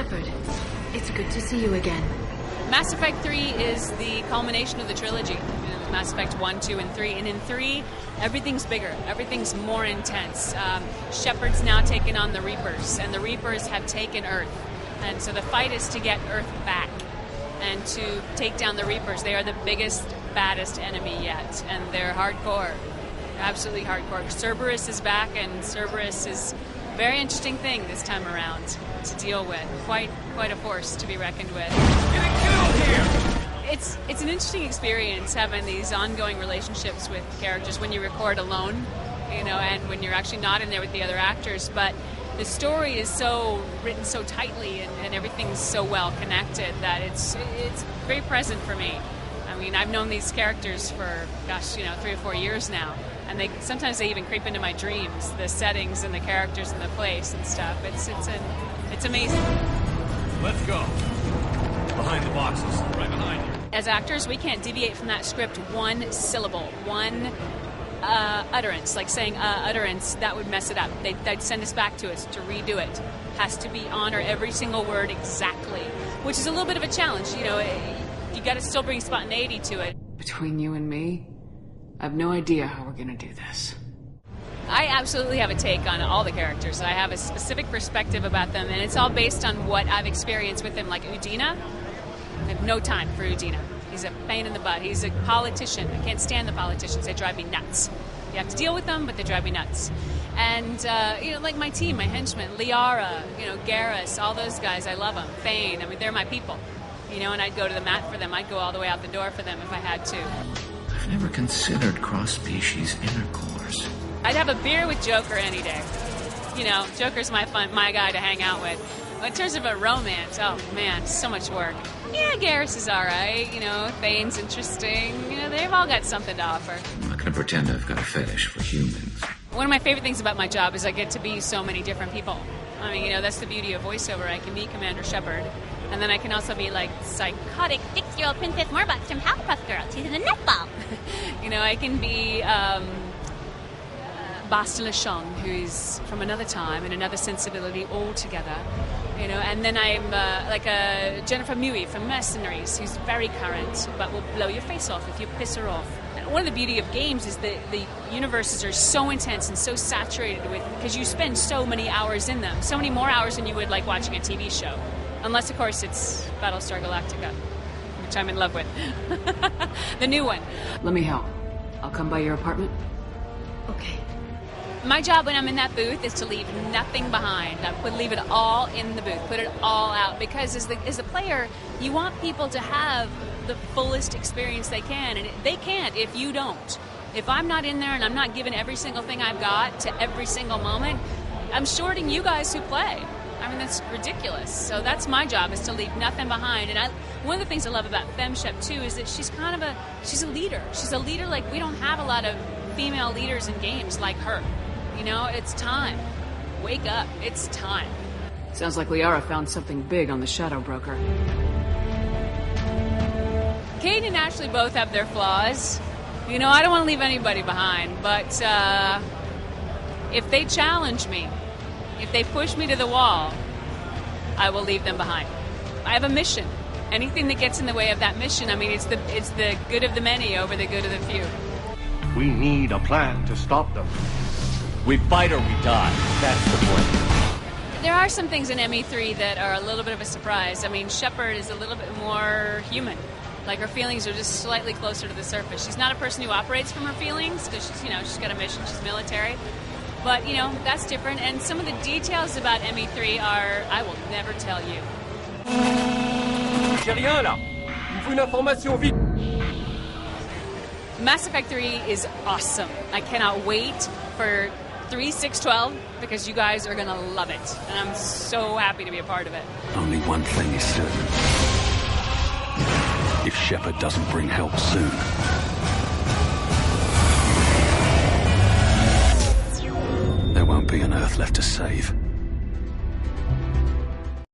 Shepard, it's good to see you again. Mass Effect 3 is the culmination of the trilogy. Mass Effect 1, 2, and 3. And in 3, everything's bigger. Everything's more intense. Shepard's now taken on the Reapers, and the Reapers have taken Earth. And so the fight is to get Earth back and to take down the Reapers. They are the biggest, baddest enemy yet, and they're hardcore. Absolutely hardcore. Cerberus is back, and Cerberus is a very interesting thing this time around to deal with. Quite a force to be reckoned with. Getting killed here! It's an interesting experience having these ongoing relationships with characters when you record alone, you know, and when you're actually not in there with the other actors. But the story is so written so tightly and everything's so well connected that it's very present for me. I mean, I've known these characters for, 3 or 4 years now, and sometimes they even creep into my dreams, the settings and the characters and the place and stuff. It's amazing. Let's go. Behind the boxes, right behind you. As actors, we can't deviate from that script one syllable, one utterance, like saying utterance, that would mess it up. They'd send us back to us to redo it. Has to be honor every single word exactly, which is a little bit of a challenge. You know, you got to still bring spontaneity to it. Between you and me, I have no idea how we're gonna do this. I absolutely have a take on all the characters. I have a specific perspective about them, and it's all based on what I've experienced with them. Like Udina, I have no time for Udina. He's a pain in the butt. He's a politician. I can't stand the politicians. They drive me nuts. You have to deal with them, but they drive me nuts. And, like my team, my henchmen, Liara, Garrus, all those guys, I love them. Thane, I mean, they're my people. And I'd go to the mat for them. I'd go all the way out the door for them if I had to. I've never considered cross-species intercourse. I'd have a beer with Joker any day. Joker's my guy to hang out with. But in terms of a romance, oh man, so much work. Yeah, Garrus is all right. Thane's interesting. They've all got something to offer. I'm not going to pretend I've got a fetish for humans. One of my favorite things about my job is I get to be so many different people. I mean, that's the beauty of voiceover. I can be Commander Shepard, and then I can also be like psychotic 6-year-old Princess Morbuck from Powerpuff Girls. She's in a netball. I can be Basta LeShon, who's from another time and another sensibility altogether. And then I'm like a Jennifer Mewey from Mercenaries, who's very current, but will blow your face off if you piss her off. One of the beauty of games is that the universes are so intense and so saturated with, because you spend so many hours in them, so many more hours than you would like watching a TV show. Unless, of course, it's Battlestar Galactica, which I'm in love with. The new one. Let me help. I'll come by your apartment. Okay. My job when I'm in that booth is to leave nothing behind. Leave it all in the booth. Put it all out. Because as a player, you want people to have the fullest experience they can. And they can't if you don't. If I'm not in there and I'm not giving every single thing I've got to every single moment, I'm shorting you guys who play. I mean, that's ridiculous. So that's my job, is to leave nothing behind. And one of the things I love about FemShep, too, is that she's a leader. She's a leader like we don't have a lot of female leaders in games like her. It's time. Wake up. It's time. Sounds like Liara found something big on the Shadow Broker. Kate and Ashley both have their flaws. I don't want to leave anybody behind, but if they challenge me, if they push me to the wall, I will leave them behind. I have a mission. Anything that gets in the way of that mission, I mean, it's the good of the many over the good of the few. We need a plan to stop them. We fight or we die. That's the point. There are some things in ME3 that are a little bit of a surprise. I mean, Shepard is a little bit more human. Like, her feelings are just slightly closer to the surface. She's not a person who operates from her feelings, because she's got a mission, she's military. But, that's different. And some of the details about ME3 I will never tell you. J'ai rien là. Il faut une information vite. Mass Effect 3 is awesome. I cannot wait for 3, 6, 12, because you guys are going to love it. And I'm so happy to be a part of it. Only one thing is certain. If Shepard doesn't bring help soon, there won't be an Earth left to save.